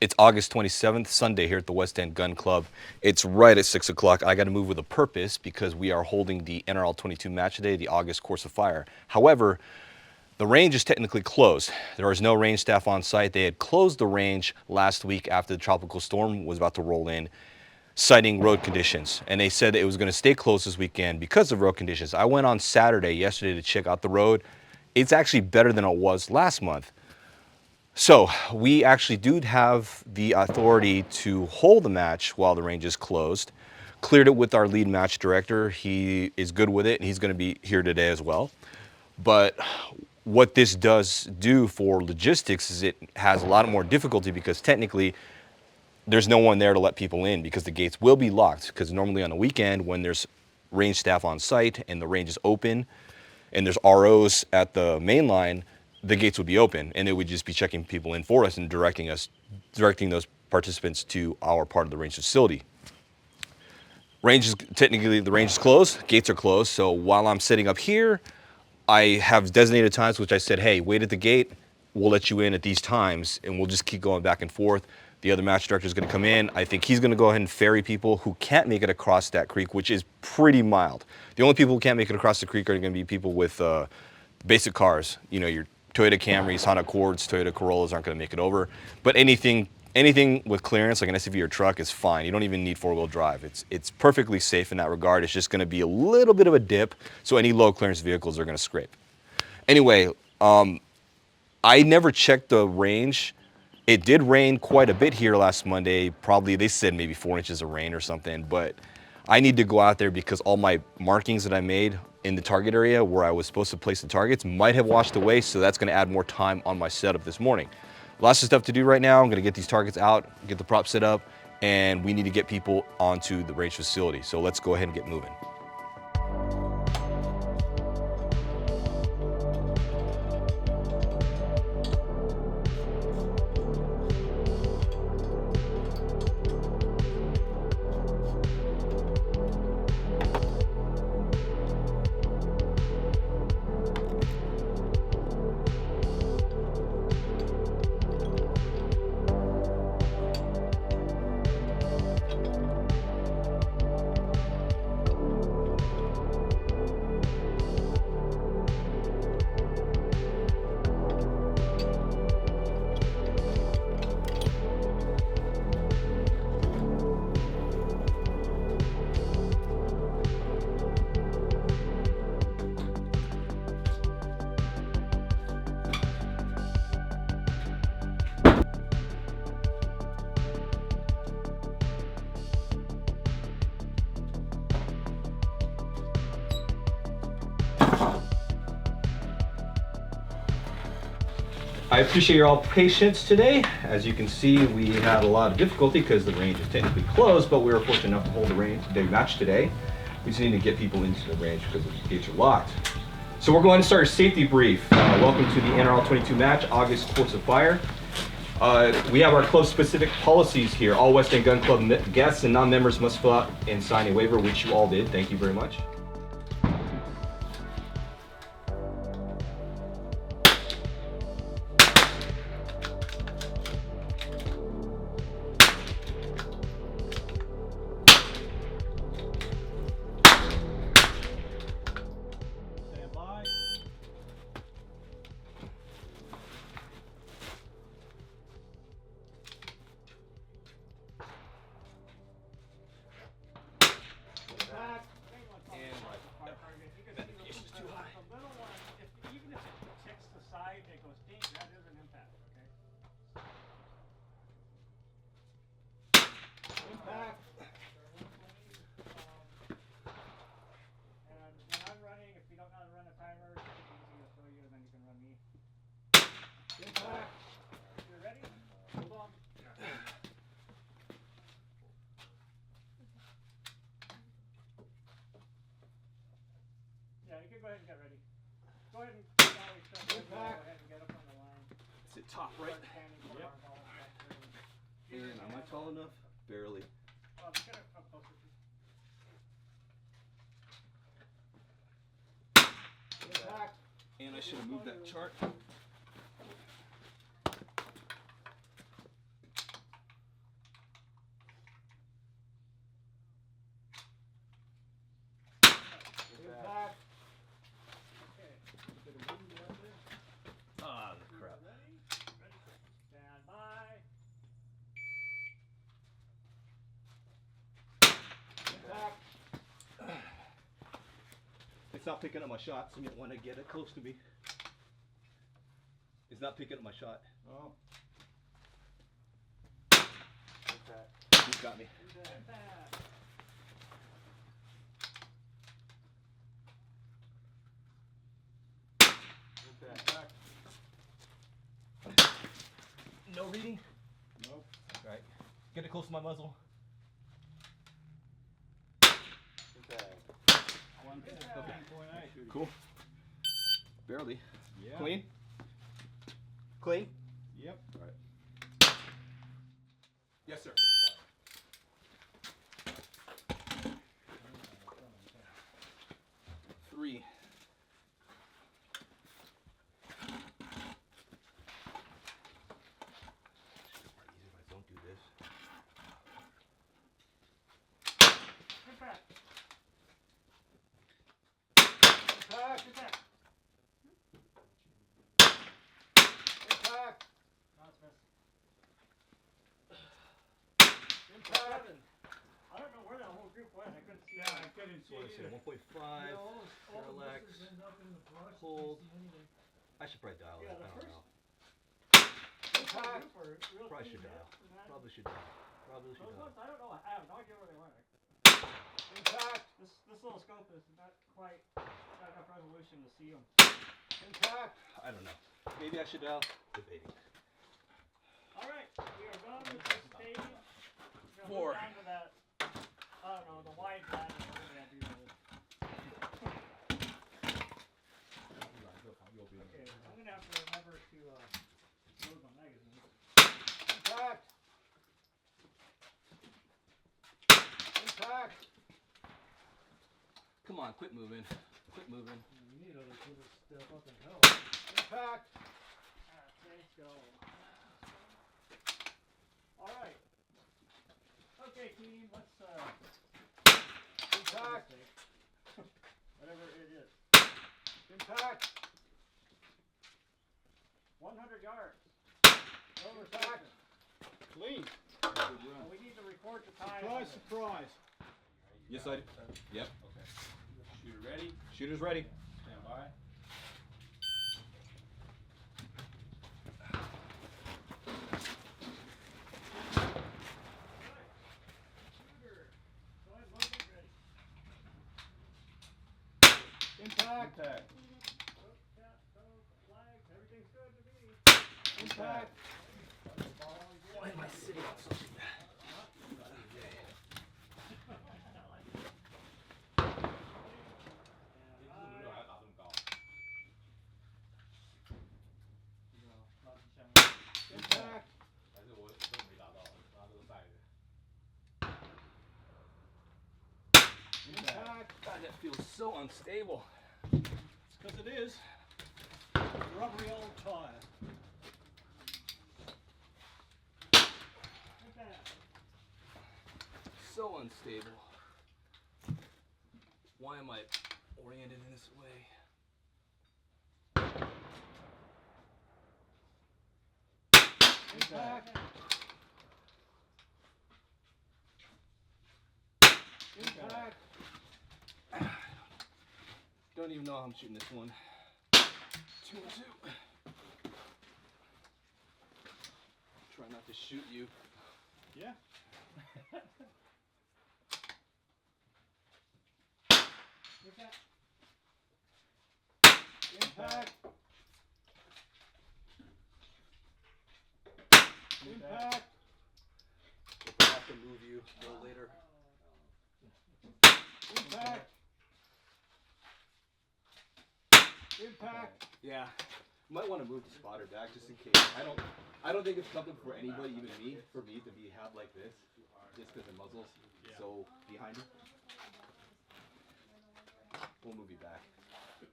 It's August 27th, Sunday here at the West End Gun Club. It's right at 6 o'clock. I got to move with a purpose because we are holding the NRL22 match today, the August Course of Fire. However, the range is technically closed. There is no range staff on site. They had closed the range last week after the tropical storm was about to roll in, citing road conditions. And they said it was going to stay closed this weekend because of road conditions. I went on yesterday to check out the road. It's actually better than it was last month. So we actually do have the authority to hold the match while the range is closed. Cleared it with our lead match director. He is good with it, and he's going to be here today as well. But what this does do for logistics is it has a lot more difficulty because technically there's no one there to let people in because the gates will be locked. Because normally on a weekend when there's range staff on site and the range is open and there's ROs at the main line, the gates would be open and it would just be checking people in for us and directing those participants to our part of the range facility. Technically the range is closed, gates are closed. So while I'm sitting up here, I have designated times which I said, hey, wait at the gate, we'll let you in at these times and we'll just keep going back and forth. The other match director is going to come in. I think he's going to go ahead and ferry people who can't make it across that creek, which is pretty mild. The only people who can't make it across the creek are going to be people with basic cars. You know, your Toyota Camrys, Honda Accords, Toyota Corollas aren't going to make it over. But anything with clearance, like an SUV or truck, is fine. You don't even need four-wheel drive. It's perfectly safe in that regard. It's just going to be a little bit of a dip, so any low clearance vehicles are going to scrape. Anyway, I never checked the range. It did rain quite a bit here last Monday. Probably, they said maybe 4 inches of rain or something, but I need to go out there because all my markings that I made in the target area where I was supposed to place the targets might have washed away, so that's gonna add more time on my setup this morning. Lots of stuff to do right now. I'm gonna get these targets out, get the prop set up, and we need to get people onto the range facility. So let's go ahead and get moving. I appreciate your all patience today. As you can see, we had a lot of difficulty because the range is technically closed, but we were fortunate enough to hold the match today. We just need to get people into the range because the gates are locked. So we're going to start a safety brief. Welcome to the NRL22 match, August Course of Fire. We have our club specific policies here. All West End Gun Club guests and non-members must fill out and sign a waiver, which you all did. Thank you very much. You can go ahead and get ready. Go ahead and get up on the line. Sit top right. Yep. And am I tall enough? Barely. Get up closer. And I should have moved that chart. not picking up my shot, so you want to get it close to me. It's not picking up my shot. Oh. He's got me. No reading? Nope. Alright. Get it close to my muzzle. 115.8. Cool. Barely. Yeah. Clean? Clean? Yep. Alright. Yes, sir. Three. Don't do this. Good back. Impact. Good back. Impact. No, it's missed. Impact. I don't know where that whole group went. I couldn't see. Yeah, I couldn't see What it is it? either. 1.5. Relax. Hold. I should probably dial Yeah, that. the I don't first- know. Impact. Probably should dial. Probably should dial. Probably should Those dial. ones, I don't know. I have no idea where they went. Impact. This little scope is not quite got enough resolution to see them. Impact. I don't know. Maybe I should dial. Debating. All right, we are done with this stage. We're gonna Four. move on to that. I don't know, the wide ladder. We're gonna do this. Okay, I'm gonna have to remember to load my magazine. Impact. Impact. Come on, quit moving. Quit moving. You need other people to step up and help. Impact. Okay, go. All right. Okay, team, let's Impact. whatever it is. Impact. 100 yards. Over Impact. Clean. we need to record the time. Surprise, surprise. Yes, I do. Yep. Okay. Shooter ready. Shooter's ready. Stand by. Go ahead, load it, ready. Impact. Impact. Hook, tap, toe, flags, everything's good to me. Impact. Why am I sitting on something? Impact. Impact. God, that feels so unstable. It's because it is. Rubbery old tire. So unstable. Why am I oriented in this way? Impact. Impact. Don't even know how I'm shooting this one. 2 and 2. Try not to shoot you. Yeah. Impact. Impact. If I have to move you a little later. Impact. Impact. Yeah. You might want to move the spotter back just in case. I don't think it's something for anybody, even me, for me to be have like this, just because the muzzle's so behind it. We'll move you back.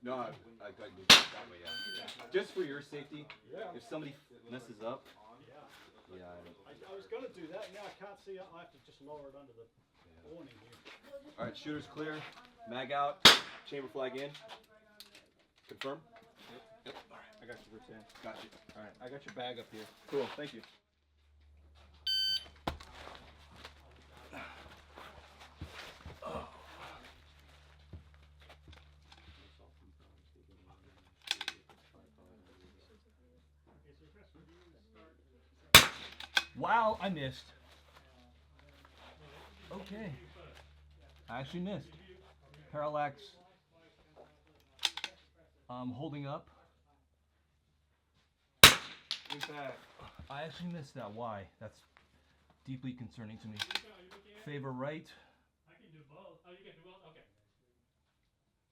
No, I got moved that way, yeah. Just for your safety. Yeah. If somebody messes up. Yeah. Yeah. I was going to do that. Now I can't see it. I have to just lower it under the awning here. All right, shooter's clear. Mag out. Chamber flag in. Confirm. Yep. All right. I got you, Rich. Got you. All right. I got your bag up here. Cool. Thank you. Wow, I missed. Okay. I actually missed. Parallax. Holding up. Impact. I actually missed that. Why? That's deeply concerning to me. Favor right. I can do both. Oh, you can do both?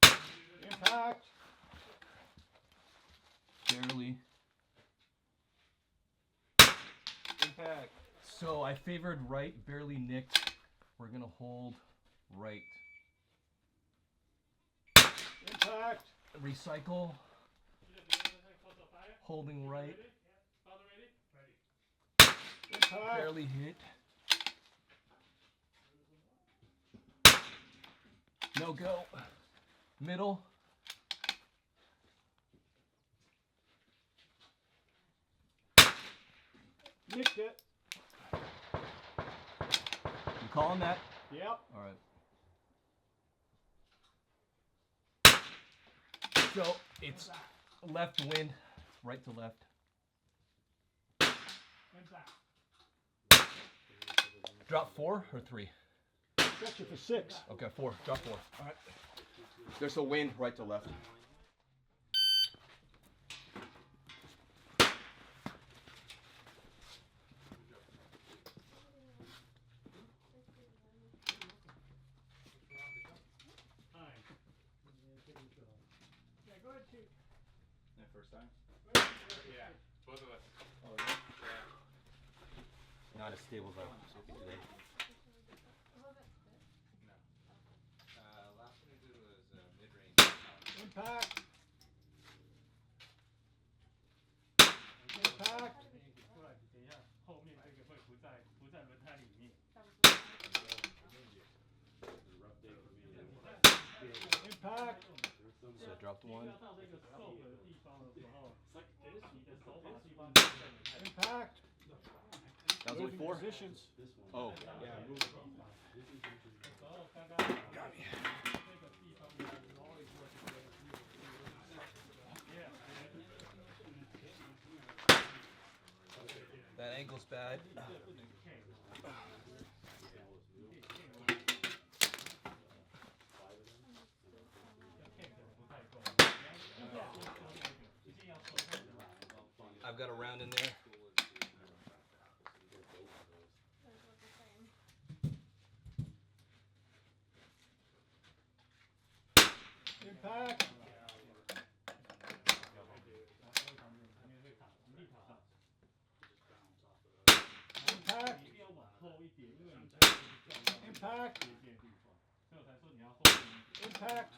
Okay. Impact. Barely. Impact. So I favored right, barely nicked. We're gonna hold right. Impact. Recycle. Holding right. Impact. Barely hit. No go. Middle. Nicked it. You calling that? Yep. All right. So it's left wind, right to left. Drop 4 or 3? Got you for 6. Okay, 4. Drop 4. All right. There's a wind right to left. Yeah, go ahead, shoot. That first time? Yeah, both of us. Oh, yeah. Not as stable as I was hoping today. No. Last one we did was mid-range. Impact. Impact. 等一下，后面这个会不在轮胎里面。 Impact. So I dropped 1. 要到这个 scope 的地方的时候，你的手法地方就在轮胎里。 Impact. That was only Moving 4? positions. Oh. 然后刚刚这个地方的 knowledge was That ankle's bad. I've got a round in there. Impact. Impact. Impact. Impact.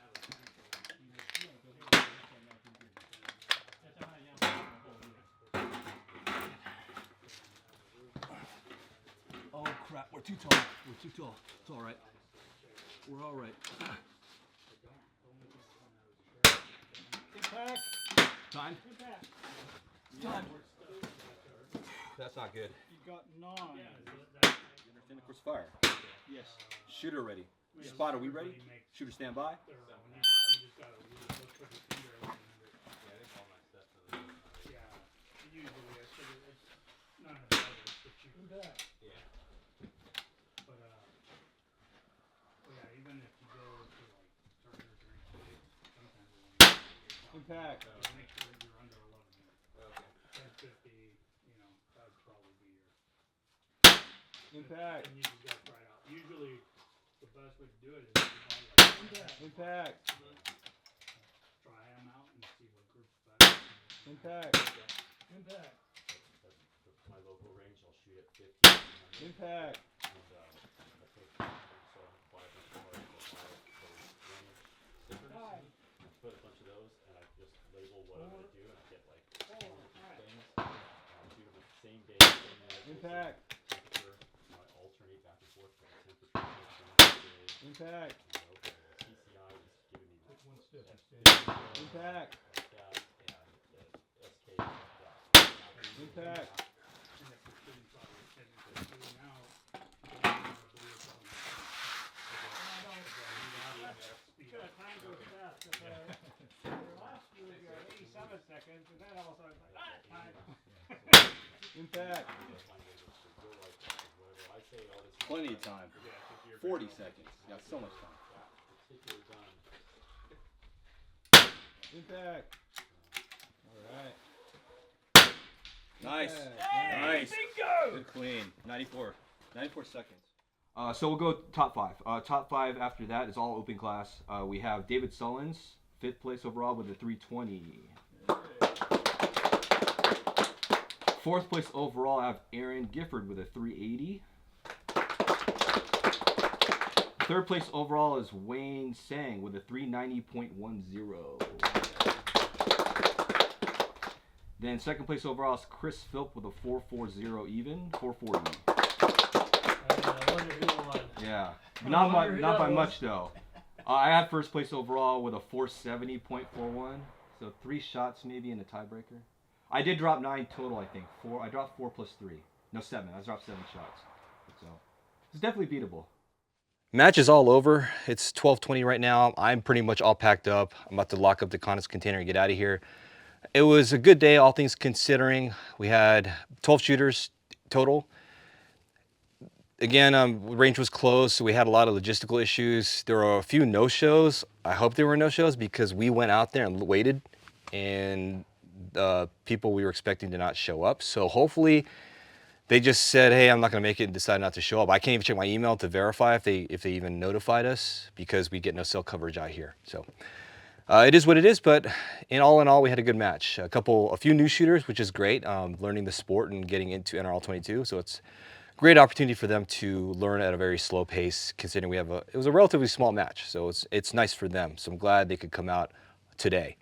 Oh crap, we're too tall. We're too tall. It's all right. We're all right. Impact. Time? Time. That's not good. You got 9. Understand the course of fire. Yes. Shooter ready. Spotter, we ready? Shooter stand by. Impact. Make sure you're under 11 minutes. Okay. 10:50, you know, that would probably be your. Impact. And you just got to try it out. Usually, the best way to do it is Impact. try them out and see what group's better. Impact. Impact. My local range, I'll shoot at 50. Impact. And I take so 5 and 4 and 5 stickers. I put a bunch of those and I just label what I'm going to do and I get like 4 different things. I do them at the same day, same night. Impact. Temperature. I alternate back and forth from temperature. Impact. Okay, CCI is giving me Take one step instead. Impact. like that and the SK like that. Impact. And if you're shooting probably 10 or 15 now, time goes fast. Your last few, you're at 87 seconds, and then all of a sudden, it's like, time. Impact. Plenty of time. 40 seconds. Got so much time. Impact. All right. Nice. Impact. Nice. Good clean. 94 seconds. So we'll go top five. Top five after that is all open class. We have David Sullins, 5th place overall with a 320. 4th place overall, I have Aaron Gifford with a 380. 3rd place overall is Wayne Sang with a 390.10. Then 2nd place overall is Chris Philp with a 440 even, 440. I wonder who won. Yeah, I not wonder who by that was. much though. I had 1st place overall with a 470.41, so 3 shots maybe in a tiebreaker. I did drop 9 total, I think. I dropped 4 plus 3. No, 7. I dropped 7 shots. So it's definitely beatable. Match is all over. It's 12:20 right now. I'm pretty much all packed up. I'm about to lock up the condoms container and get out of here. It was a good day, all things considering. We had 12 shooters total. Again, range was closed, so we had a lot of logistical issues. There were a few no-shows. I hope there were no-shows because we went out there and waited, and people we were expecting to not show up. So hopefully they just said, hey, I'm not going to make it, and decided not to show up. I can't even check my email to verify if they even notified us because we get no cell coverage out here. So it is what it is, but in all, we had a good match. A few new shooters, which is great, learning the sport and getting into NRL22. So it's a great opportunity for them to learn at a very slow pace, considering it was a relatively small match. So it's nice for them. So I'm glad they could come out today.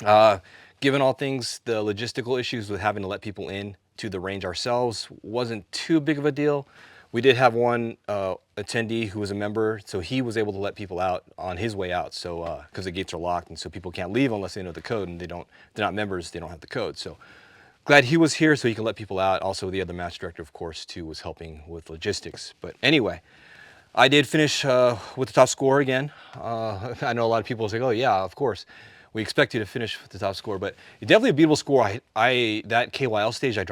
Given all things, the logistical issues with having to let people in to the range ourselves wasn't too big of a deal. We did have one attendee who was a member, so he was able to let people out on his way out. So because the gates are locked, and so people can't leave unless they know the code, and they're not members, they don't have the code. So glad he was here so he can let people out. Also, the other match director, of course, too, was helping with logistics. But anyway, I did finish with the top score again. I know a lot of people say, oh yeah, of course. We expect you to finish with the top score, but it's definitely a beatable score. That KYL stage, I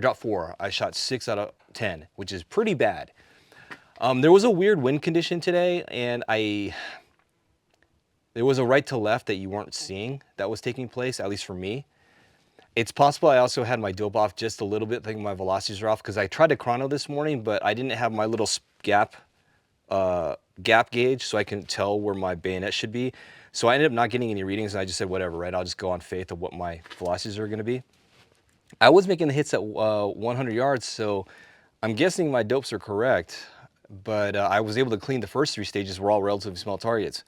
dropped 4. I shot 6 out of 10, which is pretty bad. There was a weird wind condition today, and there was a right to left that you weren't seeing that was taking place, at least for me. It's possible I also had my dope off just a little bit, thinking my velocities are off, because I tried to chrono this morning, but I didn't have my little gap gauge so I can tell where my bayonet should be. So I ended up not getting any readings, and I just said, whatever, right? I'll just go on faith of what my velocities are going to be. I was making the hits at 100 yards, so I'm guessing my dopes are correct, but I was able to clean the first 3 stages, were all relatively small targets.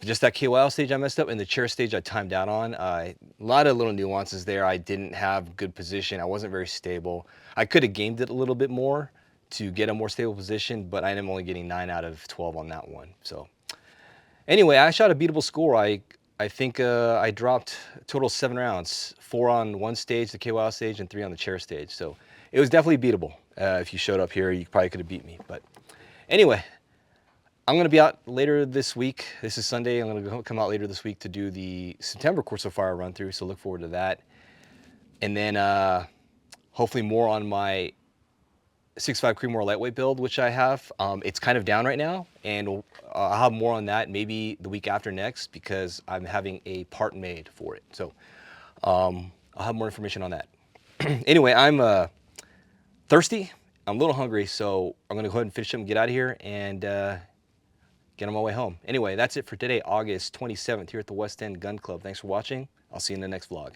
Just that KYL stage I messed up, and the chair stage I timed out on. A lot of little nuances there. I didn't have good position. I wasn't very stable. I could have gamed it a little bit more to get a more stable position, but I ended up only getting 9 out of 12 on that one. So anyway, I shot a beatable score. I think I dropped a total of 7 rounds, 4 on one stage, the KYL stage, and 3 on the chair stage. So it was definitely beatable. If you showed up here, you probably could have beat me. But anyway, I'm going to be out later this week. This is Sunday. I'm going to come out later this week to do the September Course of Fire run through. So look forward to that. And then hopefully more on my 6.5 Creedmoor lightweight build, which I have. It's kind of down right now, and I'll have more on that maybe the week after next because I'm having a part made for it. So I'll have more information on that. Anyway, I'm thirsty. I'm a little hungry, so I'm going to go ahead and finish up and get out of here and get on my way home. Anyway, that's it for today, August 27th here at the West End Gun Club. Thanks for watching. I'll see you in the next vlog.